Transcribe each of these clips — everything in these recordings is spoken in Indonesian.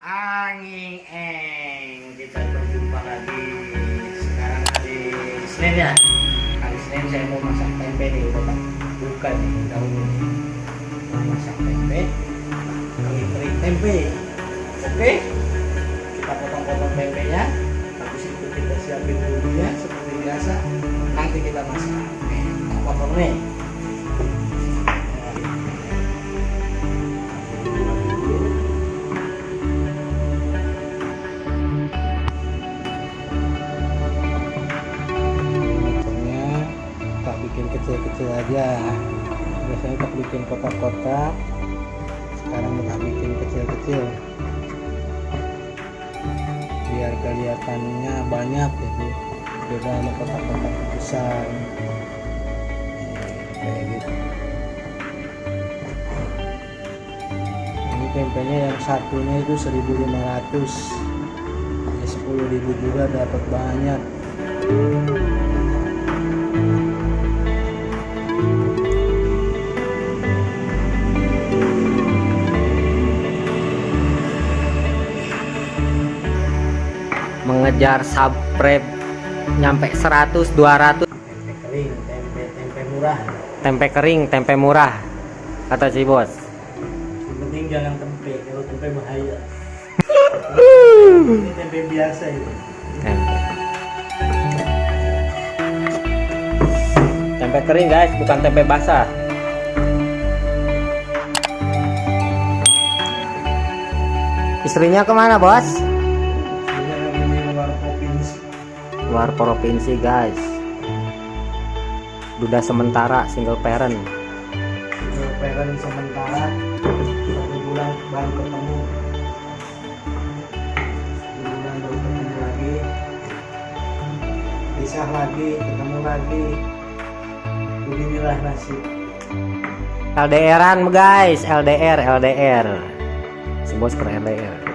Angin kita berjumpa lagi sekarang hari Senin ya. Hari Senin saya mau masak tempe nih, udah tak buka nih daunnya nih. Mau masak tempe, kering tempe. Oke, kita potong-potong tempenya. Habis itu kita siapin bumbunya seperti biasa. Nanti kita masak. Oke, kita potong nih. Kecil-kecil aja, biasanya kita bikin kotak-kotak, sekarang kita bikin kecil-kecil biar kelihatannya banyak, jadi beda sama kotak-kotak besar kayak gitu. Ini tempenya yang satunya itu 1.500, ya 10.000 juga dapat banyak. Mengejar subscribe nyampe 100 200. Tempe kering, tempe murah. Tempe kering, tempe murah kata si bos. Yang penting jangan tempe, kalau tempe bahaya. Ini tempe biasa itu. Tempe kering guys, bukan tempe basah. Istrinya kemana bos? Luar provinsi guys. Duda sementara, single parent. Single parent sementara, 1 bulan baru ketemu. 1 bulan baru ketemu lagi. Pisah lagi, ketemu lagi. Beginilah nasib. LDRan guys, LDR. Si bos per LDR.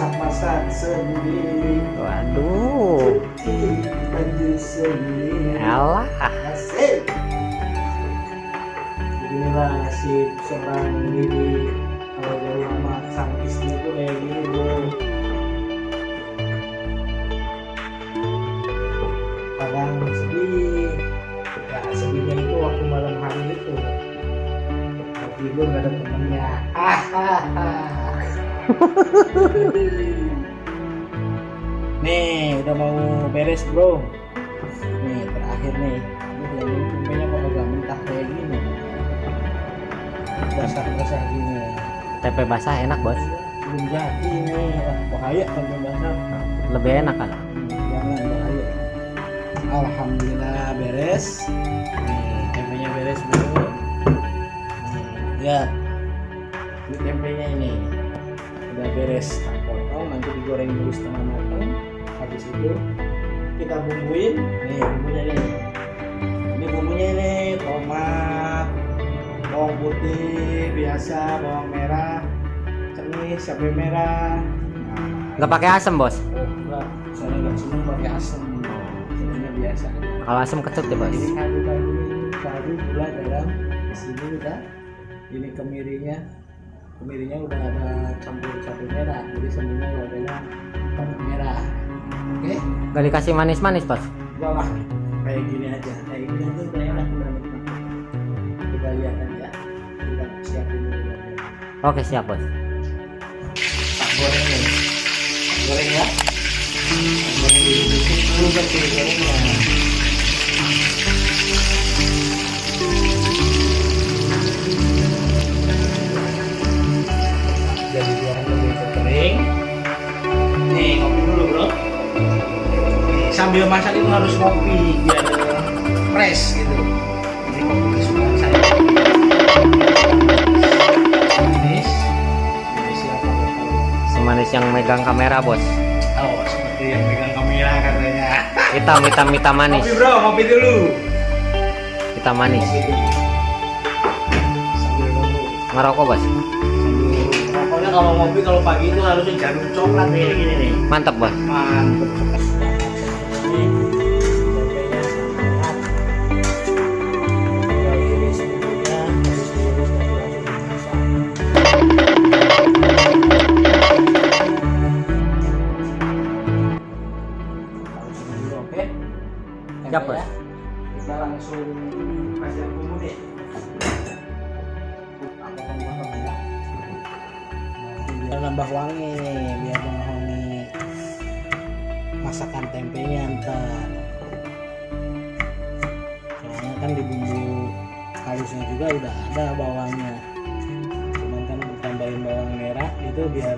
Masak sendiri, Waduh, cuci baju sendiri. alah. Nasib. Beginilah nasib seorang diri kalau jauh sama sang istri itu kayak gini bro. Kadang sedih, ya sedihnya itu waktu malam hari itu mau tidur gak ada temennya. Nih udah mau beres bro. Nih terakhir nih. Aduh yang ini tempenya kok agak mentah kayak gini. Basah gini. Tempe basah enak bos. Belum jadi nih. Wah, bahaya tempe basah. Lebih enak kan? Jangan bahaya. Alhamdulillah beres. Nih tempenya beres bro. Nih, lihat. Ini tempenya ini udah beres, tak potong, nanti digoreng dulu setengah matang. Habis itu kita bumbuin. Nih bumbunya nih. Ini bumbunya ini tomat, bawang putih biasa, bawang merah, cenis, cabai merah. Nggak pakai asam bos? Oh enggak, saya nggak seneng pakai asam. Senengnya biasa. Kalau asam kecut deh bos. Ini kaldu gula garam. Di sini udah. Ini kemirinya udah ada campur cabai merah, jadi semuanya warnanya cabai merah. Oke? Nggak dikasih manis-manis bos? Enggak lah, kayak gini aja. Kayak gini aja udah enak, udah nikmat. Kita lihat aja. Kita siapin dulu. Oke siap bos. Tak goreng nih. Tak goreng ya. Tak goreng dulu berarti gorengnya. Jadi biarin dulu kering. Nih ngopi dulu bro. Sambil masak itu harus ngopi biar fresh gitu. Ini kopi kesukaan saya. Manis. Ini siapa tahu. Semanis yang megang kamera bos. Oh seperti yang pegang kamera katanya. Hitam manis. Ngopi bro, ngopi dulu. Hitam manis. Ngopi dulu. Sambil nunggu. Ngerokok bos? Pokoknya kalau ngopi kalau pagi itu harusnya jarum coklat kayak gini nih. Mantap bos. Mantap. Ini tempenya sangat. nambah wangi biar menghalangi masakan tempenya ntar. Soalnya kan di bumbu halusnya juga udah ada bawangnya, cuman kan ditambahin bawang merah itu biar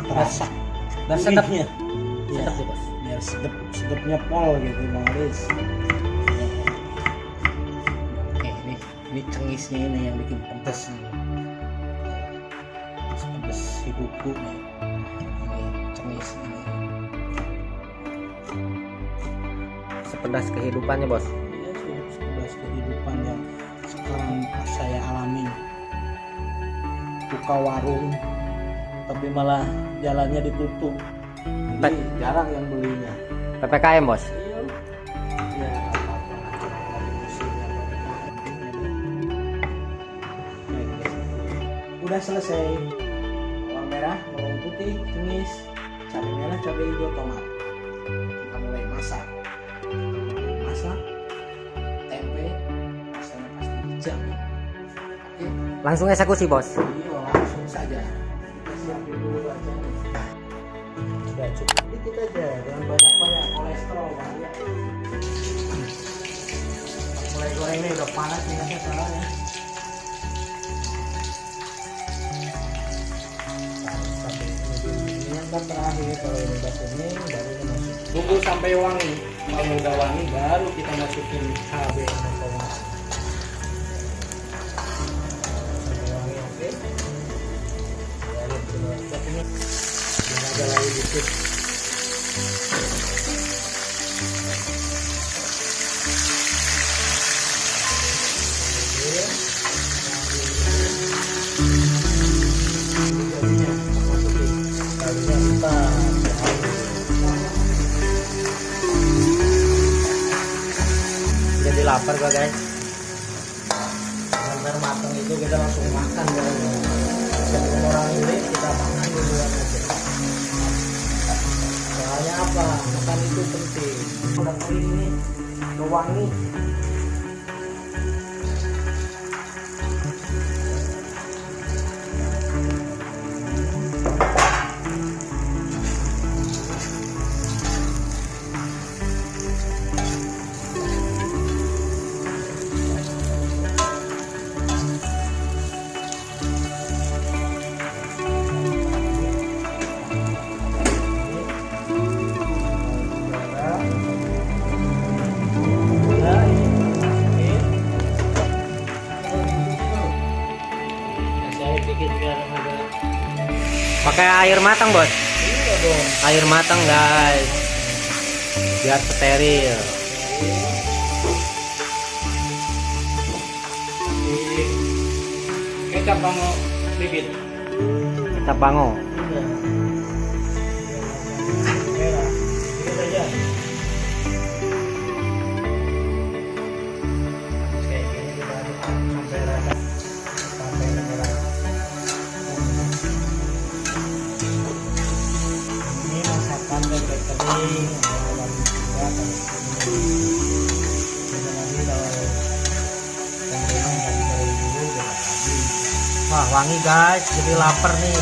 terasa Dan sedap. gurihnya. Ya, Sedap sih, Bos. biar sedapnya pol gitu Bang Aris. Oke, ini cengisnya ini yang bikin pedes nih. Pedes si buku nih. Ini cengis ini. Sepedas kehidupannya, Bos. Iya, sepedas kehidupan yang sekarang saya alami. Buka warung, tapi malah jalannya ditutup. Jadi jarang yang belinya. PPKM, Bos. Iya. Ya, apa-apa. Lagi musimnya PPKM. Udah selesai. Bawang merah, bawang putih, cengis, cabai merah, cabai hijau, tomat. Kita mulai masak. Masak tempe, rasanya pasti dijamin. Oke. Langsung eksekusi, Bos. Iya, langsung saja. Kita siapin dulu aja nih. Udah cukup dikit aja, jangan banyak-banyak, kolesterol banyak. Mulai goreng ini udah panas minyaknya soalnya. Ini yang terakhir, kalau ini udah kuning baru kita masuk. Tunggu sampai wangi. Kalau udah wangi baru kita masukin cabai dan tomat. Sampai wangi, oke. Baru kita masuk ini. Jangan ada lagi dikit. Jadi lapar gua, guys. Ntar matang itu kita langsung makan guys. Sebelum orang ini kita makan duluan aja. Soalnya apa? Makan itu penting. Udah kering ini, udah wangi. Pakai air matang, Bos. Iya dong. Air matang, guys. Biar steril. Kecap bango bibit. Kita bangun. Iya. Merah. Dikit aja. Kayak gini kita aduk sampai rata. Sampai merah. Ini masakan tempe kering. Awal juga nanti kalau tempenya nggak dikering dulu udah habis. Wah, wangi, guys. Jadi lapar nih.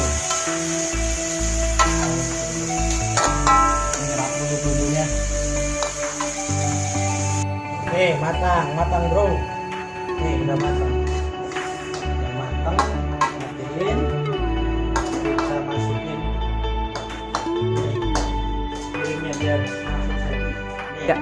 Nyerap dulu bumbunya. Oke, matang bro. Nih udah matang. Udah matang, matiin. Bisa masukin. Ini biar masuk saja. Nih. Ya.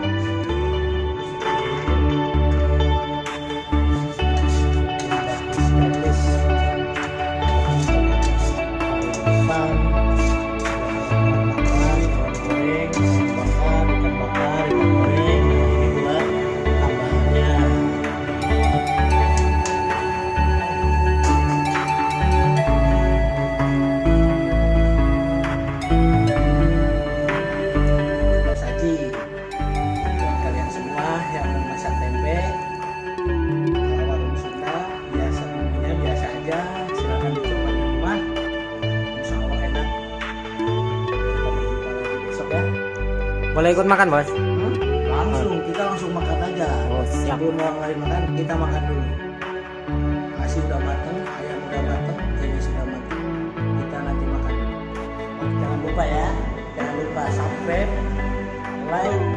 Boleh ikut makan, Bos? Langsung, kita langsung makan aja. Oh, siap. Sebelum orang lain makan, kita makan dulu. Nasi udah matang, ayam udah matang, ini sudah matang. like